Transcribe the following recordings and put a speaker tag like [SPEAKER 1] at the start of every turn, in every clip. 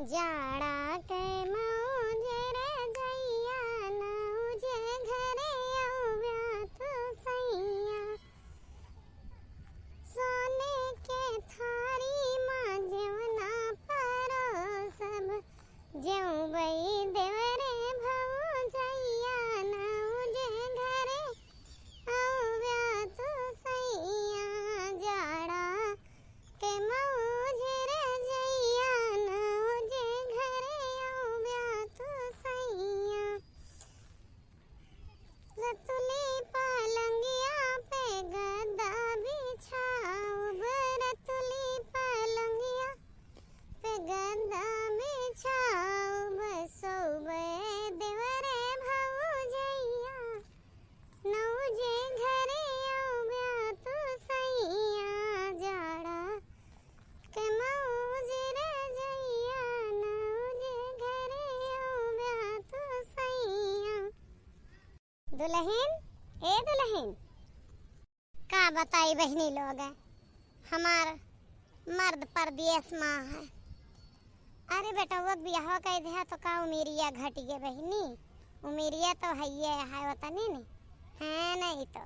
[SPEAKER 1] जाड़ा के मौजे रे जइया नौजे घरे आव्या तो सैया सोने के थारी माँ जेवना परोसब जेऊ बई देवरे भौजैया नौजे घरे आव्या तो सैया जाड़ा के मौजे रे जइया नौजे घरे आव्या तो सैया रतुली पलंगिया पे गद्दा बिछाऊब रतुली पलंगिया पे गद्दा बिछाऊब सोबे देवरे भौजैया नौजे घरे आव्या तो सैया जाड़ा के मौजे रे जइया नौजे घरे आव्या तो सैया। दुल्हन ए दुल्हन का बताई बहनी लोग है हमार मर्द परदेश माँ है। अरे बेटा वो ब्याह कह दिया तो का उमेरिया घट गए बहनी उमेरिया तो है ये है वतनी नहीं है नहीं तो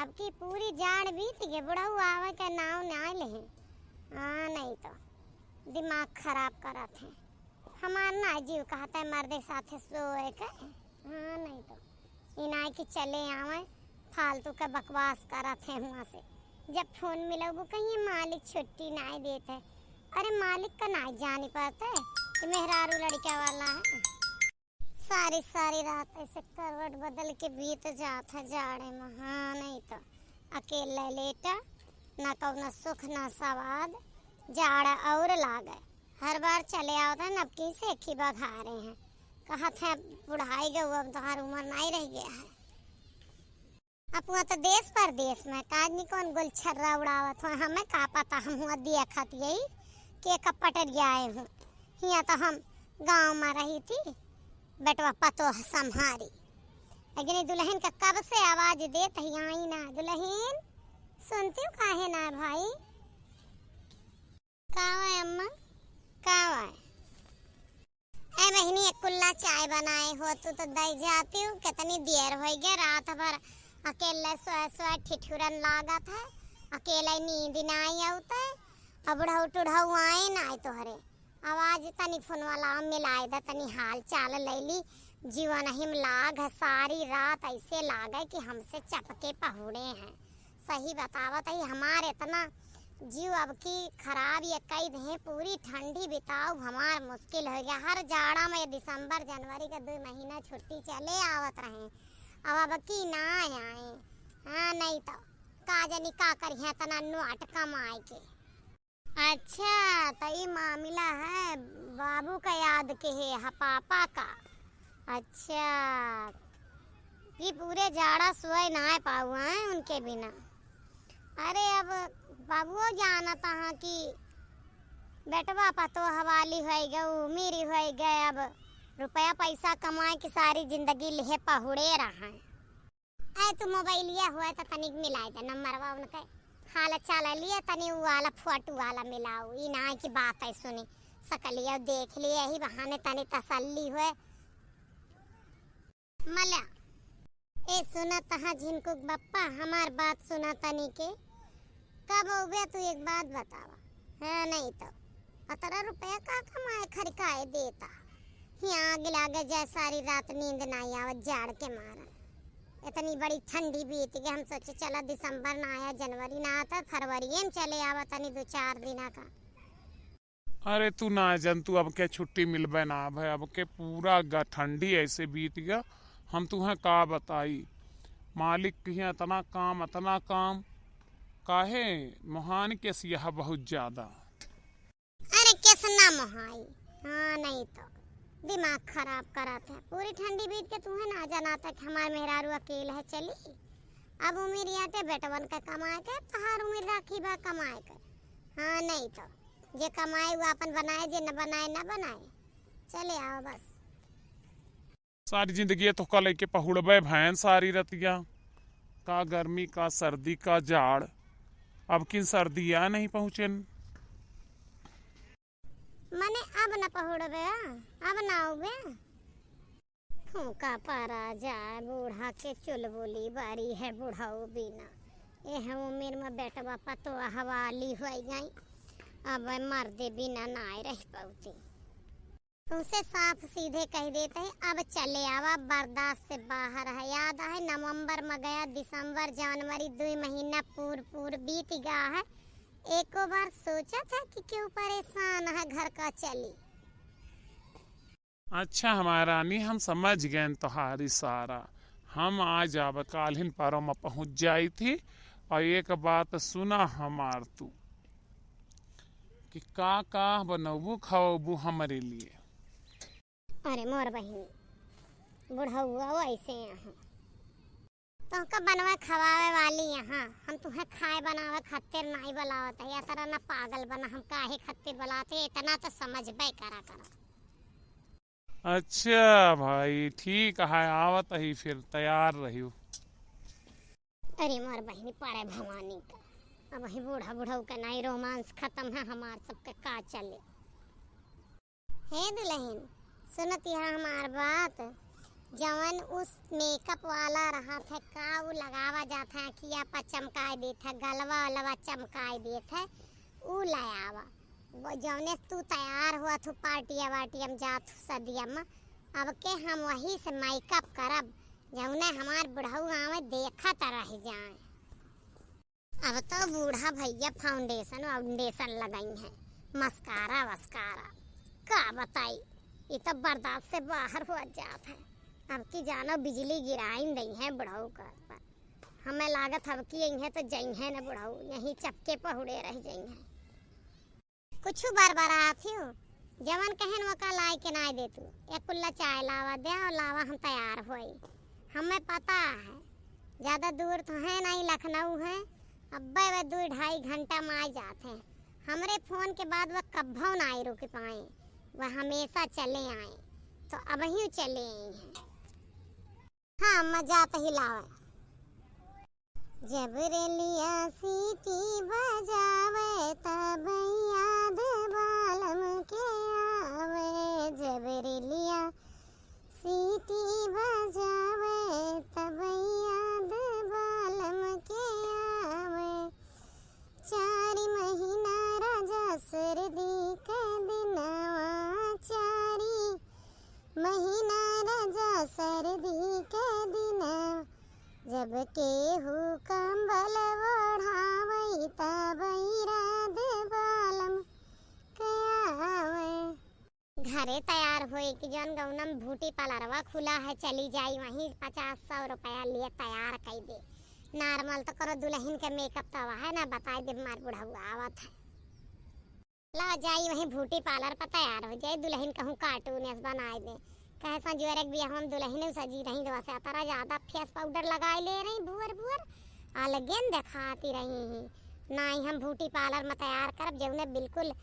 [SPEAKER 1] अब की पूरी जाड़ बीत गई बुढ़ऊ आवे के नाव ना ले हाँ नहीं तो दिमाग खराब करत है हमार ना जीव कहता है मर्दे साथे सोए के हाँ नहीं तो इनाय की चले आवे फालतू का बकवास करत है वहाँ से जब फोन मिला वो कहीं मालिक छुट्टी ना देते अरे मालिक का ना जानी पाता है कि मेहरारू लड़का वाला है सारी सारी रात ऐसे करवट बदल के बीत जाता है जाड़े में हाँ नहीं तो अकेले लेटा ना कौनो सुख ना सवाद जाड़ा और लागे हर बार चले आओ नबकी से खी बघा रहे हैं कहत है बुढ़ाई गए अब तुम्हारी उम्र नहीं रह गया है अब वहाँ तो देश परदेश में काजनी कौन गुलछर्रा उड़ावत हो हमें का पता हम हुआ देखत यही के कपट आए हूँ यहाँ तो हम गांव में रही थी बेटवा पतो संहारी लेकिन दुल्हन का कब से आवाज देत है आई ना दुल्हन सुनती हूँ काहे ना भाई कावा अम्मा कावा ए बहनी एक कुल्ला चाय बनाए हो तू तो दई जाती हूँ कितनी देर हो गई रात भर अकेले सोए सोए ठिठुरन लागत है अकेले नींद ना आवता है अब बुढ़ऊ टुढ़ऊ आए ना आए तोहरे आवाज तनी फोन वाला मिलाए दा तनी हाल चाल लैली जीवन हिम लाग है सारी रात ऐसे लागे कि हमसे चपके पहुड़े हैं सही बतावत है हमारे इतना जीव अब की खराब ये कई दे पूरी ठंडी बिताओ हमार मुश्किल हो गया हर जाड़ा में दिसंबर जनवरी का 2 महीना छुट्टी चले आवत रहे अब की ना आए हाँ नहीं तो का जानी का करिए तना नोट कमाए के अच्छा तो ये मामला है बाबू का याद के है पापा का अच्छा ये पूरे जाड़ा सोए ना पाऊ हैं उनके बिना अरे अब बाबुओ जाना था कि बेटवा पतो हवाली हो गए मेरी हो गए अब रुपया पैसा कमाए की सारी जिंदगी लेहे पहुड़े रहा है ऐ तू मोबाइलिया हुआ तो तनिक मिलाए दे नंबर उनके हाल चाल लिया तनी वाला फोटो वाला मिलाओ ई ना की बात है सुनी सकलिया देख लिया यही बहाने तनी तसल्ली हुए मल्या ए सुना तहा जिनको बप्पा हमार बात सुना तनी के कब हो गया तू एक बात बतावा है नहीं तो 18 रुपया का कमाए खरकाए देता यहाँ आगे लागे जाए सारी रात नींद नहीं आवत जाड़ के मारा इतनी बड़ी ठंडी बीत गई हम सोचे चला दिसंबर ना आया जनवरी ना आता फरवरी में चले आवा तनी 2-4 दिन का
[SPEAKER 2] अरे तू ना जन तू अब के छुट्टी मिलबे ना भाई अब के पूरा ठंडी ऐसे बीत गया हम तुम्हें का बताई मालिक की इतना काम काहे मोहान के सिया बहुत ज्यादा
[SPEAKER 1] अरे किसना मोहाई हाँ नहीं तो दिमाग खराब कराते हैं पूरी ठंडी बीत के तुम्हें ना जाना था कि हमारे मेहरारू अकेले है चली अब उम्र आते बेटवन का कमाए के तहार उम्र राखी बा कमाए के हाँ नहीं तो जे कमाए वो अपन बनाए जे न बनाए चले आओ बस
[SPEAKER 2] सारी जिंदगी तो कल के पहुड़बे भैन सारी रतिया का गर्मी का सर्दी का जाड़ अब किन सर्दियाँ नहीं पहुँचे
[SPEAKER 1] मने अब न पहुड़बे अब नाओगे। फूका परा जाए बूढ़ा के चुलबुली बारी है बुढ़ाऊ बिना। यह उम्र में बेटवा पतो हवाली हो गई, अब मर्दे बिना नाय रह पाती। तुमसे साफ सीधे कह देते हैं अब चले आवा, बर्दाश्त से बाहर है। याद है नवंबर में गया, दिसंबर जनवरी 2 महीना पूर बीत गया है। एक बार सोचा था कि क्यों परेशान है घर का चली।
[SPEAKER 2] अच्छा हमारा रानी, हम समझ गए तुम्हारी सारा। हम आज अब काल्हिन पारों में पहुंच जाई थी। और एक बात सुना हमार तू कि का बनबू खाओबू हमारे लिए।
[SPEAKER 1] अरे मोर बहन बुढ़ाऊ ऐसे यहाँ तो का बनवा खवावे वाली यहाँ, हम तुम्हें खाए बनावे खातिर नहीं बुलावत है। या तरह ना पागल बना, हम काहे खातिर बुलाते, इतना तो समझ बे करा।
[SPEAKER 2] अच्छा भाई ठीक है, आवत ही फिर तैयार रहियो।
[SPEAKER 1] अरे मोर बहनी पारे भवानी का, अब ही बूढ़ा बुढ़ाऊ का नहीं रोमांस खत्म है, हमार सबके का चले। हे दुल्हन सुनत यह हमार बात, जवन उस मेकअप वाला रहा था का वो लगावा जाता है, अखिया पर चमकाए देता है, गलवा वलवा चमकाए देता है, वो लायावा। जौने तू तैयार हुआ तू पार्टिया वाटियम जात सदियम, अब के हम वही से मेकअप करब जौने हमार बुढ़ऊ आवे देखा त रह जाए। अब तो बूढ़ा भैया फाउंडेशन लगाई है, मस्कारा वस्कारा का बताई, ये तो बर्दाश्त से बाहर हुआ जात है। अब की जानो बिजली गिराई नहीं है बुढ़ऊ का, हमें लागत अब की यही है तो जई है न बुढ़ऊ, यही चपके पहुड़े रह जाई है। कुछ बरबरात हो जवन कहन वो का लाई के ना दे, तू एक कुल्ला चाय लावा दे और लावा, हम तैयार होई। हमें पता है ज्यादा दूर तो है नहीं, लखनऊ है, अब्बे वे 2-2.5 घंटा में आ जाते हैं। हमरे फोन के बाद वह कब्बो ना रुक पाए, वह हमेशा चले आए, तो अब ही चले आई हैं। हाँ मजा तो हिलावे। जब रेलिया सीटी बजावे तब याद बालम के आवे, जब रेलिया सीटी बजावे तब याद बालम के आवे। 4 महीना राजा सर्दी के दिनवा, 4 महीना राजा सर्दी के दिनवा, जब केहू कंबल ओढ़ावई तब याद बालम के आवे। घरे तैयार होए कि जौन गौनम ब्यूटी पार्लरवा खुला है, चली जाई वहीं 50-100 रुपया लिए तैयार कर दे। नॉर्मल तो करो दुल्हन के मेकअप तो है ना, बताए दे मार बुढ़ाऊ आवत है, ला जाई वहीं ब्यूटी पार्लर पर तैयार हो जाए। दुल्हन कहूँ कार्टून बनाए दे, कहे संजोरक भी हम दुल्हन सजी रही, दवा से तरह ज्यादा फेस पाउडर लगाए ले रही, भुअर अलगे दिखाती रही हैं। ना ही हम ब्यूटी पार्लर में तैयार करब जौने बिल्कुल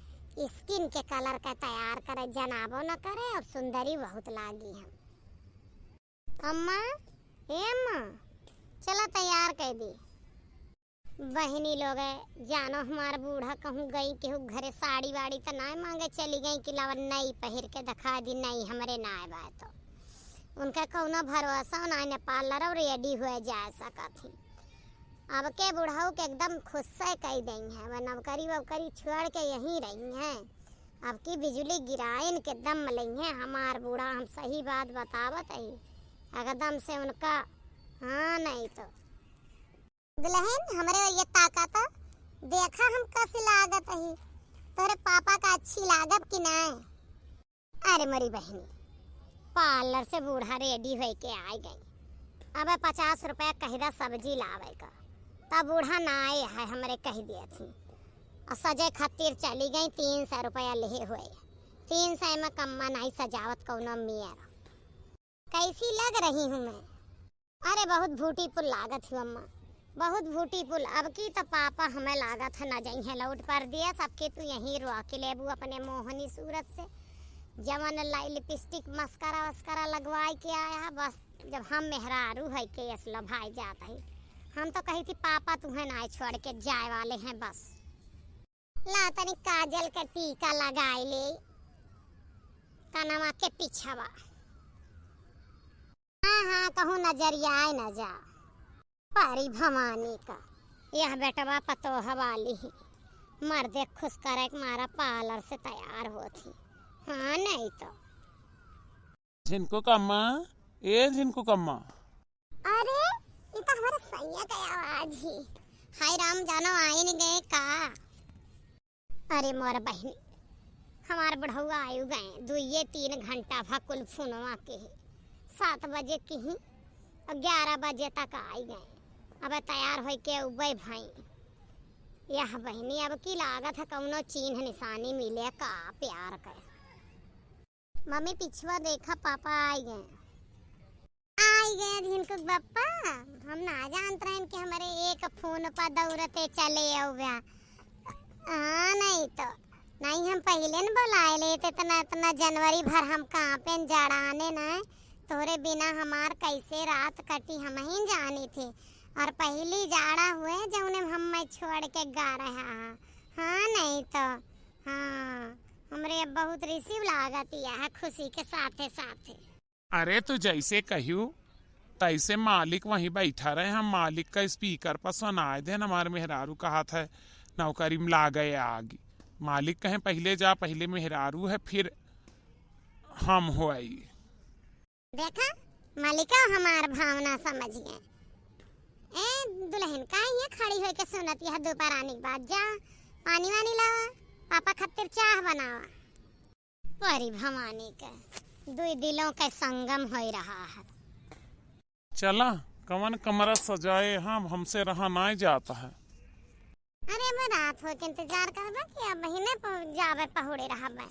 [SPEAKER 1] स्किन के कलर का तैयार करे, जनाबो न करे और सुंदरी बहुत लागी हम। अम्मा हे अम्मा चला तैयार कर दी। बहनी लोग जानो हमारा बूढ़ा कहूँ गई केहू घरे साड़ी वाड़ी तो ना मांगे, चली गई कि लावा नई पहिर के दिखा दी, नहीं हमरे ना आए तो उनका कौनो भरोसा ना ने पार्लर और रेडी हुए जा सका थी। अब के बुढ़ाऊ के एकदम खुश से कह देंगे है, वह नौकरी वोकरी छोड़ के यहीं रही हैं। अब की बिजली गिराइन के दम लेंगे हमार बूढ़ा, हम सही बात बतावत है एकदम से उनका। हाँ नहीं तो दुल्हन हमरे ये ताकत देखा हम कैसी लागत है, तोरे पापा का अच्छी लागत कि नहीं। अरे मरी बहनी पार्लर से बूढ़ा रेडी हो के आ गई, अब 50 रुपया कहिदा सब्जी लावे का, तब बूढ़ा ना आए है हमरे कह दिए थी, और सजे खातिर चली गई 300 रुपया ले हुए। 300 में कम्मा नहीं सजावत कौनो मियर। कैसी लग रही हूँ मैं? अरे बहुत ब्यूटीफुल लागत हूँ अम्मा, बहुत ब्यूटीफुल। अब की तो पापा हमें लागत है न जाई है लौट पर दिया सबके, तू यहीं रुआ के लेबू अपने मोहनी सूरत से, जवन लिपस्टिक मस्करा वस्करा लगवाई के आया। बस जब हम मेहरारू है के असला भाई जाता है, हम तो कही थी पापा तुम्हें ना छोड़ के जाए वाले हैं। बस ला तनी काजल का टीका लगाए ले, कनवा के पीछवा। हाँ हाँ कहूँ नजरिया आए न जा परी भवानी का यह बेटवा पतोह वाली ही मर्दे खुश करे मारा पार्लर से तैयार होती। हाँ नहीं तो
[SPEAKER 2] झिनको कम्मा, ए झिनको कम्मा।
[SPEAKER 1] अरे ये तो हमारा सैया का आवाज ही। हाय राम जानो आए नहीं गए का। अरे मोर बहनी हमार बढ़ौआ आयु गए 2-3 घंटा भकुल फोनवा के 7 बजे की ही 11 बजे तक आई गए। अब तैयार हो के उबे भाई यह बहनी अब की लागत है कौनो चिन्ह निशानी मिले का प्यार कर। मम्मी पिछवा देखा पापा आई गए जिनको बप्पा हम ना जानते हैं कि हमारे एक फोन पर दौड़ते चले आउया। नहीं तो नहीं हम पहले न बुलाए लेते इतना जनवरी भर हम कहाँ पे जड़ाने न तोरे बिना हमार कैसे रात कटी हम ही जानी थी। और पहली जाड़ा हुए जब उन्हें हम मैं छोड़ के गा रहा। हाँ नहीं तो हाँ हमरे अब बहुत रिसीव लागत है खुशी के साथे साथे।
[SPEAKER 2] अरे तो जैसे कहूँ तैसे मालिक वहीं बैठा रहे, हम मालिक का स्पीकर पर सुनाए दे। हमारे मेहरारू का हाथ है नौकरी में ला गए आगे। मालिक कहें पहले जा, पहले मेहरारू है फिर हम हो आई।
[SPEAKER 1] देखा मालिका हमार भावना समझ गए। ए दुल्हन का ये खड़ी होके सुनत यह दोपहर आने के बाद जा पानी वानी लावा पापा खातिर चाह बनावा। परी भवानी के 2 दिलों का संगम हो रहा है।
[SPEAKER 2] चला कवन कमरा सजाए हम हमसे रहा ना जाता है।
[SPEAKER 1] अरे मैं रात हो के इंतजार करबा कि अब महीने जावे पहुड़े रहबे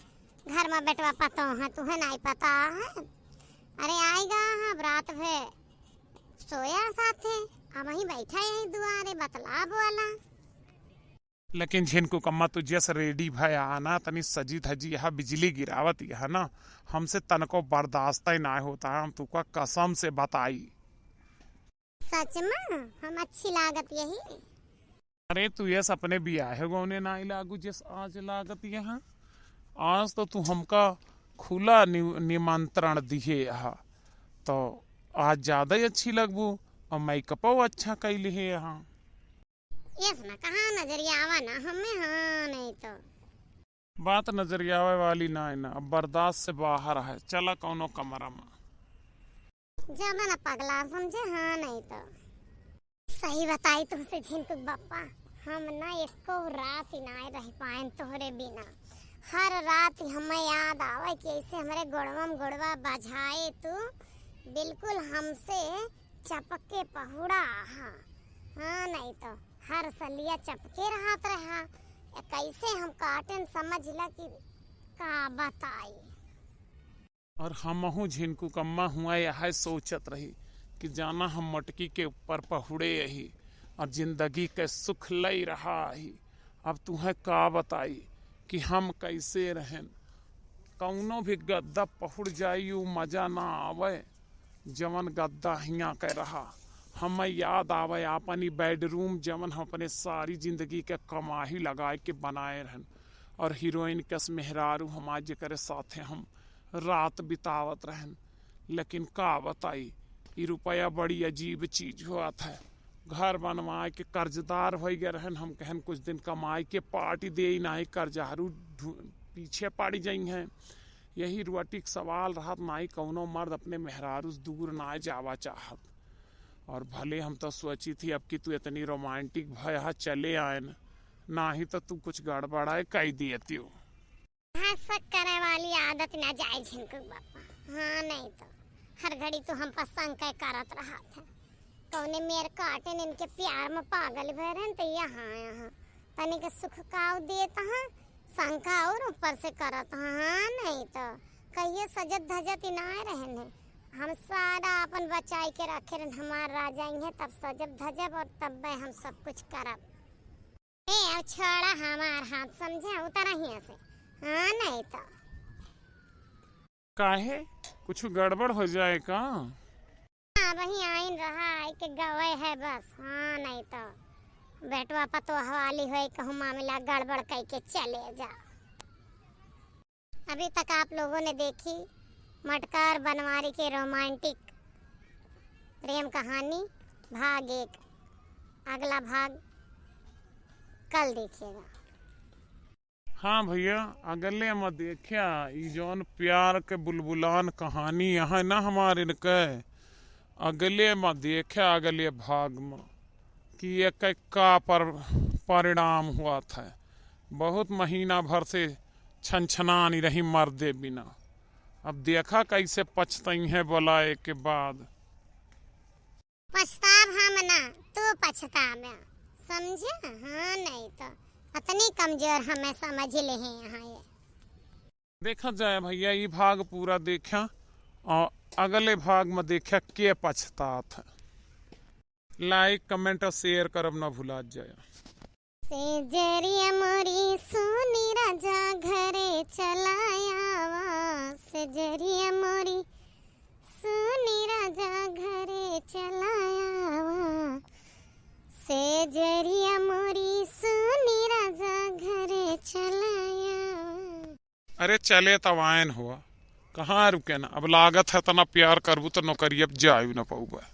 [SPEAKER 1] घर में बेटवा पतो है तुहे नहीं पता है। अरे आएगा अब रात भे सोया साथे अब वहीं बैठा है दुआरे बतला बोला।
[SPEAKER 2] लेकिन झिनको कम्मा तू जैसे रेडी भया आना तनी सजी धजी यहाँ बिजली गिरावत है ना हमसे तनको बर्दाश्त ही ना होता है। हम तुका कसम से बताई
[SPEAKER 1] सच में हम अच्छी लागत यही।
[SPEAKER 2] अरे तू ये अपने बियाह गौने ना लागू जैस आज लागत यहाँ। आज तो तू हमका खुला निमंत्रण दिए यहाँ तो आज ज्यादा ही अच्छी लगबू और मेकअपो अच्छा कैली है यहाँ।
[SPEAKER 1] यस ना कहाँ नजरिया आवा ना हमें। हाँ नहीं तो
[SPEAKER 2] बात नजरिया वाली ना है ना अब बर्दाश्त से बाहर है। चला कौनो कमरा में
[SPEAKER 1] ज्यादा ना पगला समझे। हाँ नहीं तो सही बताई तुमसे झिनको बप्पा हम ना एको रात ही ना रह पाए तोहरे बिना। हर रात हमें याद आवे कि ऐसे हमारे गोड़वम गोड़वा बजाए तू बिल्कुल हमसे चपके पहुड़ा। हाँ नहीं तो हर सलिया चपके रहत रहा कैसे हम काटन समझ ला कि का बताई।
[SPEAKER 2] और हमहू झिनको कम्मा हुआ यह सोचत रही कि जाना हम मटकी के ऊपर पहुड़े यही और जिंदगी के सुख लई रहा ही। अब तुम्हें का बताई कि हम कैसे रहें। कौनो भी गद्दा पहुड़ जाई मजा ना आवे जवन गद्दा हिया के रहा। हमें याद आवे अपनी बेडरूम जवन हम अपने सारी जिंदगी के कमाही लगाए के बनाए रहन और हीरोइन कस मेहरारू हमारे जेकरे साथे हम रात बितावत रहन। लेकिन का बताई ये रुपया बड़ी अजीब चीज हुआ था। घर बनवाए के कर्जदार हो गए रहन। हम कहन कुछ दिन कमाई के पार्टी दे ना कर्जारू पीछे पड़ जाई हैं। यही रुआटिक सवाल रहत ना कौनो मर्द अपने मेहरारू से दूर ना जावा चाहत। और भले हम तो सोची थी अब कि तू इतनी रोमांटिक भया चले आए ना ही तो तू कुछ गड़बड़ाए कह दिए हो।
[SPEAKER 1] शक करे वाली आदत ना जाए झिनको बापा। हाँ नहीं तो हर घड़ी तो हम पसंद के करत रहा था कौने मेर काटन इनके प्यार में पागल भय रहन तो यहाँ तनिक सुख काव देता हाँ शंका और ऊपर से करत। हाँ नहीं तो कहिए सजत धजत ही ना रहन है। हम सारा अपन बचाई के रखे रहन हमार राजा है तब सजब धजब और तब हम सब कुछ करब। ए अब छोड़ा हमार हाथ समझे उतरा ही से। हाँ नहीं तो
[SPEAKER 2] काहे कुछ गड़बड़ हो जाए का।
[SPEAKER 1] हाँ वही आइन रहा है कि गवे है बस। हाँ नहीं तो बेटवा पतो हवाली हो कहूँ मामला गड़बड़ कह के चले जा। अभी तक आप लोगों ने देखी मटका और बनवारी के रोमांटिक प्रेम कहानी भाग 1। अगला भाग कल देखिएगा।
[SPEAKER 2] हाँ भैया, अगले में देखिया ई जौन प्यार के बुलबुलान कहानी है ना हमारे के, अगले में देखा अगले भाग में कि एक का परिणाम हुआ था। बहुत महीना भर से छनछनानी रही मर्दे बिना। अब देखा कैसे पछताई है बुलाए के बाद।
[SPEAKER 1] पछताव हम ना तू पछतावा, समझे? हाँ नहीं तो इतनी कमजोर हमें समझ ले हैं यहाँ ये।
[SPEAKER 2] देखा जाए भैया, ये भाग पूरा देखा और अगले भाग में देखा के पछतात है। लाइक कमेंट और शेयर करब ना भुला जाए।
[SPEAKER 1] सेजरिया मोरी सोनी राजा घरे चलायावा, सेजरिया मोरी सोनी राजा घरे चलायावा, सेजरिया मोरी सोनी राजा घरे चलायावा।
[SPEAKER 2] अरे चले तब आयन हुआ, कहाँ रुके ना। अब लागत है तना प्यार करबू तो नौकरी अब जायू ना पाऊबा।